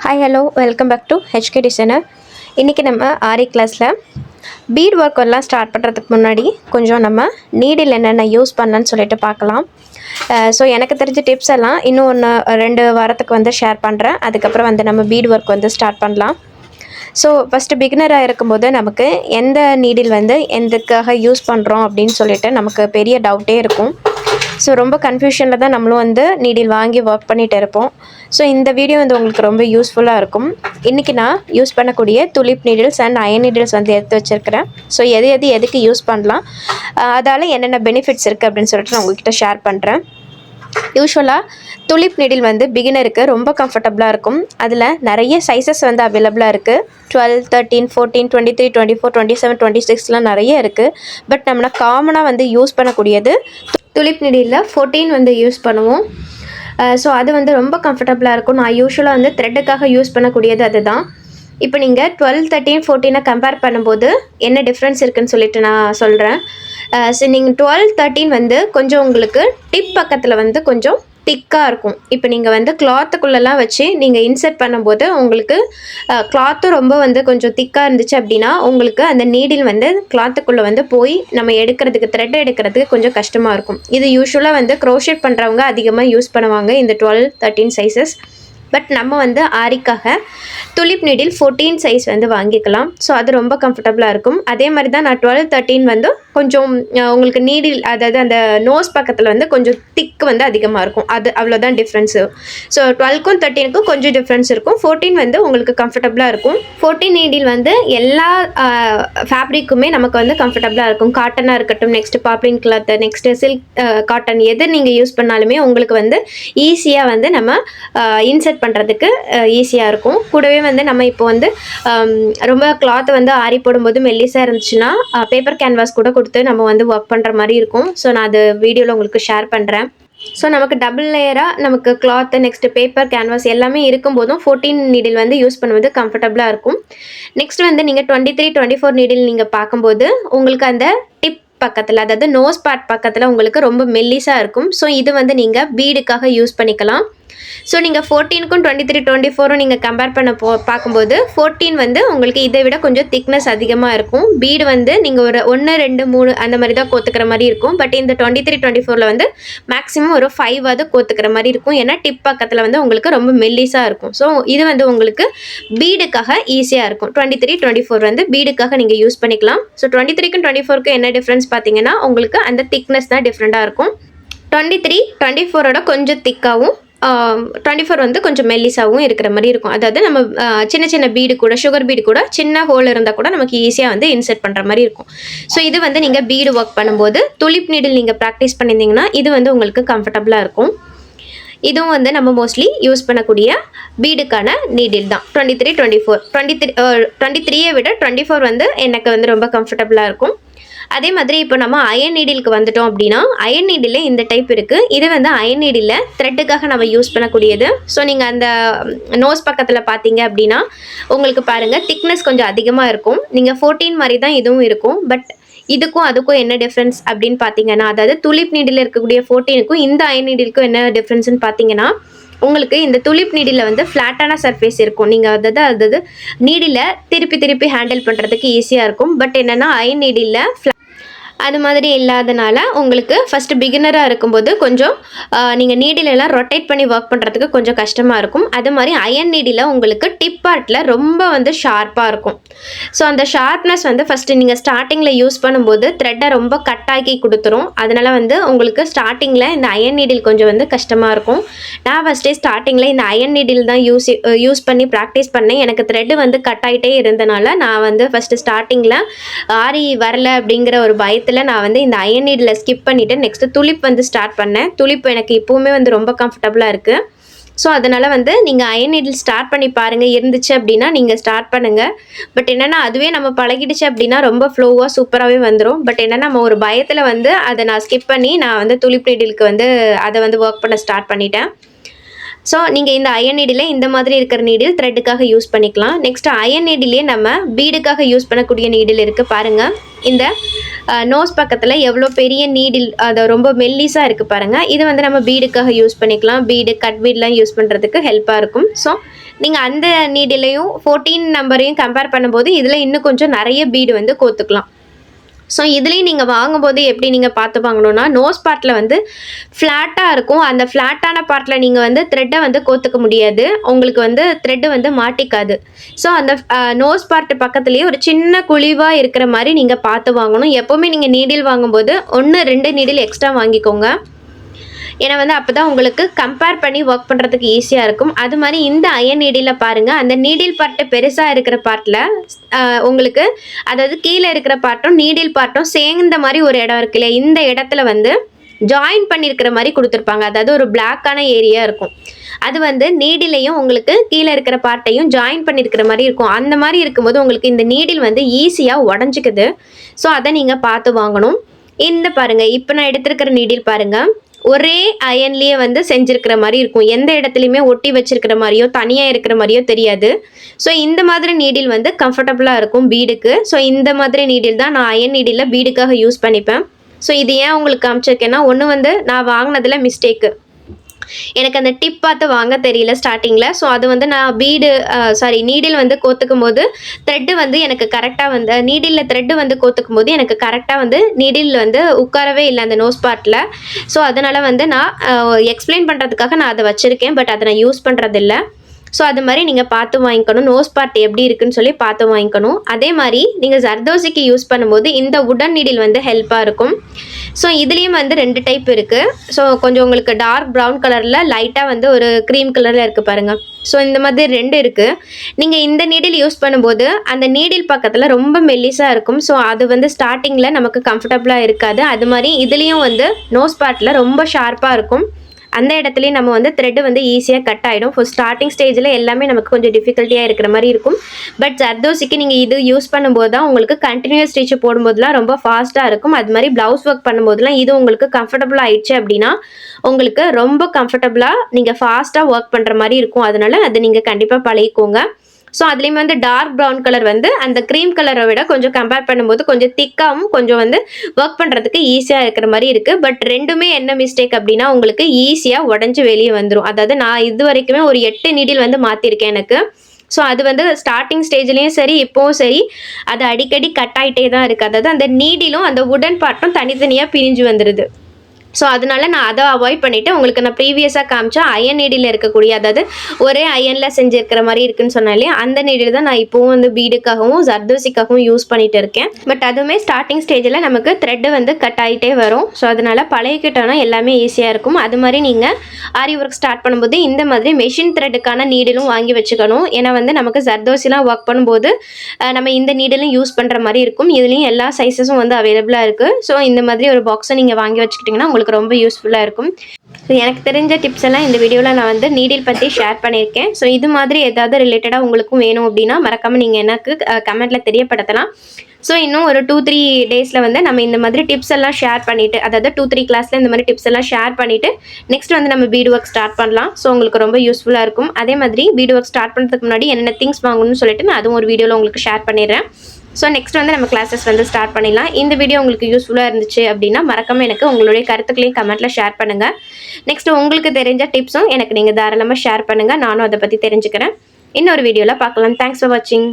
Hi hello welcome back to HK designer. இன்றைக்கி நம்ம ஆரி கிளாஸில் பீட் ஒர்க் எல்லாம் ஸ்டார்ட் பண்ணுறதுக்கு முன்னாடி கொஞ்சம் நம்ம நீடில் என்னென்ன யூஸ் பண்ணலான்னு சொல்லிட்டு பார்க்கலாம். ஸோ எனக்கு தெரிஞ்ச டிப்ஸ் எல்லாம் இன்னும் 2 வாரத்துக்கு வந்து ஷேர் பண்ணுறேன். அதுக்கப்புறம் வந்து நம்ம பீட் ஒர்க் வந்து ஸ்டார்ட் பண்ணலாம். ஸோ ஃபஸ்ட்டு பிகினராக இருக்கும்போது நமக்கு எந்த நீடில் வந்து எதுக்காக யூஸ் பண்ணுறோம் அப்படின்னு சொல்லிட்டு நமக்கு பெரிய டவுட்டே இருக்கும். ஸோ ரொம்ப கன்ஃபியூஷனில் தான் நம்மளும் வந்து நீடில் வாங்கி ஒர்க் பண்ணிகிட்டு இருப்போம். ஸோ இந்த வீடியோ வந்து உங்களுக்கு ரொம்ப யூஸ்ஃபுல்லாக இருக்கும். இன்றைக்கி நான் யூஸ் பண்ணக்கூடிய Tulip needles and iron needles வந்து எடுத்து வச்சுருக்கிறேன். ஸோ எதுக்கு யூஸ் பண்ணலாம், அதால் என்னென்ன பெனிஃபிட்ஸ் இருக்குது அப்படின்னு சொல்லிட்டு நான் உங்கள்கிட்ட ஷேர் பண்ணுறேன். யூஸ்வலாக துலிப் நீடில் வந்து பிகினருக்கு ரொம்ப கம்ஃபர்டபுளாக இருக்கும். அதில் நிறைய சைஸஸ் வந்து அவைலபிளாக இருக்குது. 12, 13, 14, 23, 24, 27, 26லாம் நிறைய இருக்குது. பட் நம்ம காமனாக வந்து யூஸ் பண்ணக்கூடியது துலிப் நீடிலில் 14 வந்து யூஸ் பண்ணுவோம். ஸோ அது வந்து ரொம்ப கம்ஃபர்டபுளாக இருக்கும். நான் யூஸ்வலாக வந்து த்ரெட்டுக்காக யூஸ் பண்ணக்கூடியது அதுதான். இப்போ நீங்கள் 12, 13, 14 கம்பேர் பண்ணும்போது என்ன டிஃப்ரென்ஸ் இருக்குதுன்னு சொல்லிட்டு நான் சொல்கிறேன். ஸோ நீங்கள் 12, 13 வந்து கொஞ்சம் உங்களுக்கு டிப் பக்கத்தில் வந்து கொஞ்சம் திக்காக இருக்கும். இப்போ நீங்கள் வந்து கிளாத்துக்குள்ளெல்லாம் வச்சு நீங்கள் இன்சர்ட் பண்ணும்போது உங்களுக்கு கிளாத்தும் ரொம்ப வந்து கொஞ்சம் திக்காக இருந்துச்சு அப்படின்னா உங்களுக்கு அந்த நீடில் வந்து கிளாத்துக்குள்ளே வந்து போய் நம்ம த்ரெட் எடுக்கிறதுக்கு கொஞ்சம் கஷ்டமாக இருக்கும். இது யூஸ்வலாக வந்து க்ரோஷேட் பண்ணுறவங்க அதிகமாக யூஸ் பண்ணுவாங்க இந்த 12, 13 சைஸஸ். பட் நம்ம வந்து ஆரிக்காக துலிப் நீடில் 14 சைஸ் வந்து வாங்கிக்கலாம். ஸோ அது ரொம்ப கம்ஃபர்டபுளாக இருக்கும். அதே மாதிரி தான் நான் 12, 13 வந்து கொஞ்சம் உங்களுக்கு நீடில், அதாவது அந்த நோஸ் பக்கத்தில் வந்து கொஞ்சம் திக் வந்து அதிகமாக இருக்கும். அது அவ்வளோதான் டிஃப்ரென்ஸு. ஸோ 12க்கும் 13க்கும் கொஞ்சம் டிஃப்ரென்ஸ் இருக்கும். 14 வந்து உங்களுக்கு கம்ஃபர்டபுளாக இருக்கும். 14 நீடில் வந்து எல்லா ஃபேப்ரிக்குமே நமக்கு வந்து கம்ஃபர்டபுளாக இருக்கும். காட்டனாக இருக்கட்டும், next poplin cloth, next silk cotton, எது நீங்கள் யூஸ் பண்ணாலுமே உங்களுக்கு வந்து ஈஸியாக வந்து நம்ம இன்சர்ட் பண்ணுறதுக்கு ஈஸியாக இருக்கும். கூடவே வந்து நம்ம இப்போ வந்து ரொம்ப கிளாத்தை வந்து ஆரி போடும்போது மெல்லிஸாக இருந்துச்சுன்னா பேப்பர் கேன்வாஸ் கூட கொடுத்து நம்ம வந்து ஒர்க் பண்ணுற மாதிரி இருக்கும். ஸோ நான் அது வீடியோவில் உங்களுக்கு ஷேர் பண்ணுறேன். ஸோ நமக்கு டபுள் லேயராக நமக்கு கிளாத்து, நெக்ஸ்ட்டு பேப்பர் கேன்வாஸ் எல்லாமே இருக்கும்போதும் 14 நீடில் வந்து யூஸ் பண்ணுவது கம்ஃபர்டபுளாக இருக்கும். நெக்ஸ்ட் வந்து நீங்கள் 23, 24 நீடில் நீங்கள் பார்க்கும்போது உங்களுக்கு அந்த டிப் பக்கத்தில், அதாவது நோஸ் பார்ட் பக்கத்தில் உங்களுக்கு ரொம்ப மெல்லிஸாக இருக்கும். ஸோ இது வந்து நீங்கள் பீடுக்காக யூஸ் பண்ணிக்கலாம். ஸோ நீங்கள் 14க்கும் 23, 24ம் நீங்கள் கம்பேர் பண்ண பார்க்கும்போது 14 வந்து உங்களுக்கு இதை விட கொஞ்சம் திக்னஸ் அதிகமாக இருக்கும். பீடு வந்து நீங்கள் ஒரு 1, 2, 3 அந்த மாதிரி தான் கோத்துக்கிற மாதிரி இருக்கும். பட் இந்த 23, 24ல் வந்து மேக்ஸிமம் ஒரு 5 கோத்துக்கிற மாதிரி இருக்கும். ஏன்னா டிப் பக்கத்தில் வந்து உங்களுக்கு ரொம்ப மெல்லிஸாக இருக்கும். ஸோ இது வந்து உங்களுக்கு பீடுக்காக ஈஸியாக இருக்கும். 23, 24 வந்து பீடுக்காக நீங்கள் யூஸ் பண்ணிக்கலாம். ஸோ 23க்கும் 24க்கும் என்ன டிஃப்ரென்ஸ் பார்த்தீங்கன்னா உங்களுக்கு அந்த திக்னஸ் தான் டிஃப்ரெண்ட்டாக இருக்கும். 23, 24ஓட கொஞ்சம் திக்காகவும் 24 வந்து கொஞ்சம் மெல்லிஸாகவும் இருக்கிற மாதிரி இருக்கும். அதாவது நம்ம சின்ன சின்ன பீடு கூட, சுகர் பீடு கூட சின்ன ஹோல் இருந்தால் கூட நமக்கு ஈஸியாக வந்து இன்சர்ட் பண்ணுற மாதிரி இருக்கும். ஸோ இது வந்து நீங்கள் பீடு ஒர்க் பண்ணும்போது துலிப் நீடில் நீங்கள் ப்ராக்டிஸ் பண்ணியிருந்தீங்கன்னா இது வந்து உங்களுக்கு கம்ஃபர்டபுளாக இருக்கும். இதுவும் வந்து நம்ம மோஸ்ட்லி யூஸ் பண்ணக்கூடிய பீடுக்கான நீடில் தான். 23, 24, 23 விட 24 வந்து எனக்கு வந்து ரொம்ப கம்ஃபர்டபுளாக இருக்கும். அதே மாதிரி இப்போ நம்ம அயன் நீடிலுக்கு வந்துட்டோம் அப்படின்னா அயன் நீடில் இந்த டைப் இருக்குது. இது வந்து அயன் நீடில் த்ரெட்டுக்காக நம்ம யூஸ் பண்ணக்கூடியது. ஸோ நீங்கள் அந்த நோஸ் பக்கத்தில் பார்த்தீங்க அப்படின்னா உங்களுக்கு பாருங்கள் திக்னஸ் கொஞ்சம் அதிகமாக இருக்கும். நீங்கள் 14 மாதிரி தான் இதுவும் இருக்கும். பட் இதுக்கும் அதுக்கும் என்ன டிஃப்ரென்ஸ் அப்படின்னு பார்த்தீங்கன்னா, அதாவது துலிப் நீடில் இருக்கக்கூடிய 14க்கும் இந்த அயன் நீடிலுக்கும் என்ன டிஃப்ரென்ஸ்னு பார்த்தீங்கன்னா, உங்களுக்கு இந்த துலிப் நீடில் வந்து ஃப்ளாட்டான சர்ஃபேஸ் இருக்கும். நீங்கள் அதாவது நீடில் திருப்பி ஹேண்டில் பண்ணுறதுக்கு ஈஸியாக இருக்கும். பட் என்னென்னா அயன் நீடில் அது மாதிரி இல்லாதனால உங்களுக்கு ஃபஸ்ட்டு பிகினராக இருக்கும்போது கொஞ்சம் நீங்கள் நீடிலெல்லாம் ரொட்டேட் பண்ணி ஒர்க் பண்ணுறதுக்கு கொஞ்சம் கஷ்டமாக இருக்கும். அது மாதிரி அயன் நீடில் உங்களுக்கு டிப் பார்ட்டில் ரொம்ப வந்து ஷார்ப்பாக இருக்கும். ஸோ அந்த ஷார்ப்னஸ் வந்து ஃபஸ்ட்டு நீங்கள் ஸ்டார்டிங்கில் யூஸ் பண்ணும்போது த்ரெட்டை ரொம்ப கட்டாக்கி கொடுத்துரும். அதனால் வந்து உங்களுக்கு ஸ்டார்டிங்கில் இந்த அயன் நீடில் கொஞ்சம் வந்து கஷ்டமாக இருக்கும். நான் ஃபஸ்ட்டே ஸ்டார்டிங்கில் இந்த அயன் நீடில் தான் யூஸ் பண்ணி ப்ராக்டிஸ் பண்ணேன். எனக்கு த்ரெட்டு வந்து கட்டாயிட்டே இருந்தனால நான் வந்து ஃபஸ்ட்டு ஸ்டார்டிங்கில் ஆரி வரல அப்படிங்கிற ஒரு பயத்தில் நான் வந்து இந்த அயன் நீடில் ஸ்கிப் பண்ணிவிட்டு நெக்ஸ்ட்டு துலிப் வந்து ஸ்டார்ட் பண்ணேன். துலிப் எனக்கு இப்போவுமே வந்து ரொம்ப கம்ஃபர்டபுளாக இருக்குது. ஸோ அதனால் வந்து நீங்கள் அயன் நீடில் ஸ்டார்ட் பண்ணி பாருங்கள். இருந்துச்சு அப்படின்னா நீங்கள் ஸ்டார்ட் பண்ணுங்கள். பட் என்னென்னா அதுவே நம்ம பழகிடுச்சு அப்படின்னா ரொம்ப ஃப்ளோவாக சூப்பராகவே வந்துடும். பட் என்னென்னா நம்ம ஒரு பயத்தில் வந்து அதை நான் ஸ்கிப் பண்ணி நான் வந்து துலிப் நீடிலுக்கு வந்து அதை வந்து ஒர்க் பண்ண ஸ்டார்ட் பண்ணிட்டேன். ஸோ நீங்கள் இந்த அயன் நீடில் இந்த மாதிரி இருக்கிற நீடில் த்ரெட்டுக்காக யூஸ் பண்ணிக்கலாம். நெக்ஸ்ட்டு அயன் நீடிலே நம்ம பீடுக்காக யூஸ் பண்ணக்கூடிய நீடில் இருக்குது பாருங்கள். இந்த நோஸ் பக்கத்தில் எவ்வளோ பெரிய நீடில், அது ரொம்ப மெல்லிஸாக இருக்குது பாருங்கள். இது வந்து நம்ம பீடுக்காக யூஸ் பண்ணிக்கலாம். பீடு, கட் பீட்லாம் யூஸ் பண்ணுறதுக்கு ஹெல்ப்பாக இருக்கும். ஸோ நீங்கள் அந்த நீடிலையும் 14 நம்பரையும் கம்பேர் பண்ணும்போது இதில் இன்னும் கொஞ்சம் நிறைய பீடு வந்து கோத்துக்கலாம். ஸோ இதுலேயும் நீங்கள் வாங்கும்போது எப்படி நீங்கள் பார்த்து வாங்கணுன்னா, நோஸ் பார்ட்டில் வந்து ஃப்ளாட்டாக இருக்கும். அந்த ஃப்ளாட்டான பார்ட்டில் நீங்கள் வந்து த்ரெட்டை வந்து கோத்துக்க முடியாது, உங்களுக்கு வந்து த்ரெட்டு வந்து மாட்டிக்காது. ஸோ அந்த நோஸ் பார்ட்டு பக்கத்துலேயே ஒரு சின்ன குழிவாக இருக்கிற மாதிரி நீங்கள் பார்த்து வாங்கணும். எப்போவுமே நீங்கள் நீடில் வாங்கும்போது 1-2 நீடில் எக்ஸ்ட்ரா வாங்கிக்கோங்க. ஏன்னா வந்து அப்போ தான் உங்களுக்கு கம்பேர் பண்ணி ஒர்க் பண்ணுறதுக்கு ஈஸியாக இருக்கும். அது மாதிரி இந்த அயன் நீடில் பாருங்கள், அந்த நீடில் பார்ட்டு பெருசாக இருக்கிற பார்ட்டில் உங்களுக்கு அதாவது கீழே இருக்கிற பார்ட்டும் நீடில் பார்ட்டும் சேர்ந்த மாதிரி ஒரு இடம் இருக்கு இல்லையா, இந்த இடத்துல வந்து ஜாயின் பண்ணியிருக்கிற மாதிரி கொடுத்துருப்பாங்க. அதாவது ஒரு பிளாக்கான ஏரியா இருக்கும். அது வந்து நீடிலையும் உங்களுக்கு கீழே இருக்கிற பார்ட்டையும் ஜாயின் பண்ணியிருக்கிற மாதிரி இருக்கும். அந்த மாதிரி இருக்கும்போது உங்களுக்கு இந்த நீடில் வந்து ஈஸியாக உடஞ்சிக்குது. ஸோ அதை நீங்கள் பார்த்து வாங்கணும். இந்த பாருங்கள், இப்போ நான் எடுத்திருக்கிற நீடில் பாருங்கள், ஒரே அயன்லேயே வந்து செஞ்சுருக்கிற மாதிரி இருக்கும். எந்த இடத்துலையுமே ஒட்டி வச்சிருக்கிற மாதிரியோ தனியாக இருக்கிற மாதிரியோ தெரியாது. ஸோ இந்த மாதிரி நீடில் வந்து கம்ஃபர்டபுளாக இருக்கும் பீடுக்கு. ஸோ இந்த மாதிரி நீடில் தான் நான் அயன் நீடிலில் பீடுக்காக யூஸ் பண்ணிப்பேன். ஸோ இது ஏன் உங்களுக்கு காமிச்சிருக்கேன்னா, ஒன்று வந்து நான் வாங்கினதில் மிஸ்டேக்கு, எனக்கு அந்த டிப் பார்த்து வாங்க தெரியல ஸ்டார்டிங்கில். ஸோ அது வந்து நான் நீடில் வந்து கோத்துக்கும் போது த்ரெட்டு வந்து எனக்கு கரெக்டாக வந்து நீடிலில் த்ரெட்டு வந்து கோத்துக்கும் போது எனக்கு கரெக்டாக வந்து நீடில் வந்து உட்காரவே இல்லை அந்த நோஸ் பார்ட்டில். ஸோ அதனால் வந்து நான் எக்ஸ்பிளைன் பண்ணுறதுக்காக நான் அதை வச்சுருக்கேன், பட் அதை நான் யூஸ் பண்ணுறதில்ல. ஸோ அது மாதிரி நீங்கள் பார்த்து வாங்கிக்கணும், நோஸ் பார்ட் எப்படி இருக்குன்னு சொல்லி பார்த்து வாங்கிக்கணும். அதே மாதிரி நீங்கள் ஜர்தோசிக்கு யூஸ் பண்ணும்போது இந்த உடன் நீடில் வந்து ஹெல்ப்பாக இருக்கும். ஸோ இதுலேயும் வந்து 2 டைப் இருக்குது. ஸோ கொஞ்சம் உங்களுக்கு டார்க் ப்ரௌன் கலரில் லைட்டாக வந்து ஒரு க்ரீம் கலரில் இருக்குது பாருங்கள். ஸோ இந்த மாதிரி 2 இருக்குது. நீங்கள் இந்த நீடில் யூஸ் பண்ணும்போது அந்த நீடில் பக்கத்தில் ரொம்ப மெல்லிஸாக இருக்கும். ஸோ அது வந்து ஸ்டார்டிங்கில் நமக்கு கம்ஃபர்டபுளாக இருக்காது. அது மாதிரி இதுலேயும் வந்து நோஸ் பார்ட்டில் ரொம்ப ஷார்ப்பாக இருக்கும். அந்த இடத்துலையும் நம்ம வந்து த்ரெட்டு வந்து ஈஸியாக கட் ஆகிடும். இப்போ ஸ்டார்டிங் ஸ்டேஜில் எல்லாமே நமக்கு கொஞ்சம் டிஃபிகல்ட்டியாக இருக்கிற மாதிரி இருக்கும். பட் ஜர்தோசிக்கு நீங்கள் இது யூஸ் பண்ணும்போது தான் உங்களுக்கு கண்டினியூஸ் ஸ்டிச் போடும்போதுலாம் ரொம்ப ஃபாஸ்ட்டாக இருக்கும். அது மாதிரி ப்ளவுஸ் ஒர்க் பண்ணும்போதுலாம் இது உங்களுக்கு கம்ஃபர்டபுளாக ஆயிடுச்சு அப்படின்னா உங்களுக்கு ரொம்ப கம்ஃபர்டபுளாக நீங்கள் ஃபாஸ்ட்டாக ஒர்க் பண்ணுற மாதிரி இருக்கும். அதனால் அது நீங்கள் கண்டிப்பாக பழகிக்கோங்க. ஸோ அதுலேயுமே வந்து டார்க் ப்ரௌன் கலர் வந்து அந்த க்ரீம் கலரை விட கொஞ்சம் கம்பேர் பண்ணும்போது கொஞ்சம் திக்காகவும் கொஞ்சம் வந்து ஒர்க் பண்ணுறதுக்கு ஈஸியாக இருக்கிற மாதிரி இருக்குது. பட் ரெண்டுமே என்ன மிஸ்டேக் அப்படின்னா உங்களுக்கு ஈஸியாக உடஞ்சி வெளியே வந்துடும். அதாவது நான் இது வரைக்குமே ஒரு 8 நீடில் வந்து மாற்றிருக்கேன் எனக்கு. ஸோ அது வந்து ஸ்டார்டிங் ஸ்டேஜ்லேயும் சரி இப்போவும் சரி அது அடிக்கடி கட் ஆகிட்டே தான் இருக்குது. அதாவது அந்த நீடிலும் அந்த உடன் பார்ட்டும் தனித்தனியாக பிரிஞ்சு வந்துடுது. ஸோ அதனால நான் அதை அவாய்ட் பண்ணிவிட்டு உங்களுக்கு நான் ப்ரீவியஸாக காமிச்சா அயன் நீடில் இருக்கக்கூடிய, அதாவது ஒரே அயனில் செஞ்சுருக்கிற மாதிரி இருக்குன்னு சொன்னாலே அந்த நீடில் தான் நான் இப்போவும் வந்து பீடுக்காகவும் ஜர்தோசிக்காகவும் யூஸ் பண்ணிகிட்டு இருக்கேன். பட் அதுவுமே ஸ்டார்டிங் ஸ்டேஜில் நமக்கு த்ரெட்டு வந்து கட் ஆகிட்டே வரும். ஸோ அதனால் பழகிக்கிட்டோன்னா எல்லாமே ஈஸியாக இருக்கும். அது மாதிரி நீங்கள் ஆரி ஒர்க் ஸ்டார்ட் பண்ணும்போது இந்த மாதிரி மெஷின் த்ரெட்டுக்கான நீடிலும் வாங்கி வச்சுக்கணும். ஏன்னா வந்து நமக்கு ஜர்தோசிலாம் ஒர்க் பண்ணும்போது நம்ம இந்த நீடிலும் யூஸ் பண்ணுற மாதிரி இருக்கும். இதுலேயும் எல்லா சைஸஸும் வந்து அவைலபிளாக இருக்குது. ஸோ இந்த மாதிரி ஒரு பாக்ஸை நீங்கள் வாங்கி வச்சுக்கிட்டிங்கன்னா உங்களுக்கு ரொம்ப யூஸ்ஃபுல்லாக இருக்கும். ஸோ எனக்கு தெரிஞ்ச டிப்ஸ் எல்லாம் இந்த வீடியோவில் நான் வந்து நீடில் பற்றி ஷேர் பண்ணியிருக்கேன். ஸோ இது மாதிரி ஏதாவது ரிலேட்டடாக உங்களுக்கும் வேணும் அப்படின்னா மறக்காமல் நீங்கள் எனக்கு கமெண்ட்டில் தெரியப்படுத்தலாம். ஸோ இன்னும் ஒரு 2-3 டேஸில் வந்து நம்ம இந்த மாதிரி டிப்ஸ் எல்லாம் ஷேர் பண்ணிவிட்டு, அதாவது 2-3 கிளாஸில் இந்த மாதிரி டிப்ஸ் எல்லாம் ஷேர் பண்ணிவிட்டு நெக்ஸ்ட் வந்து நம்ம பீடு ஒர்க் ஸ்டார்ட் பண்ணலாம். ஸோ உங்களுக்கு ரொம்ப யூஸ்ஃபுல்லாக இருக்கும். அதே மாதிரி பீடு ஒர்க் ஸ்டார்ட் பண்ணுறதுக்கு முன்னாடி என்னென்ன திங்ஸ் வாங்கணும்னு சொல்லிட்டு நான் அதுவும் ஒரு வீடியோவில் உங்களுக்கு ஷேர் பண்ணிடுறேன். ஸோ நெக்ஸ்ட் வந்து நம்ம கிளாஸஸ் வந்து ஸ்டார்ட் பண்ணிடலாம். இந்த வீடியோ உங்களுக்கு யூஸ்ஃபுல்லாக இருந்துச்சு அப்படின்னா மறக்காமல் எனக்கு உங்களுடைய கருத்துக்களையும் கமெண்ட்டில் ஷேர் பண்ணுங்கள். நெக்ஸ்ட் உங்களுக்கு தெரிஞ்ச டிப்ஸும் எனக்கு நீங்கள் தாராளமாக ஷேர் பண்ணுங்கள், நானும் அதை பற்றி தெரிஞ்சுக்கிறேன். இன்னொரு வீடியோவில் பார்க்கலாம். தேங்க்ஸ் ஃபார் வாட்சிங்.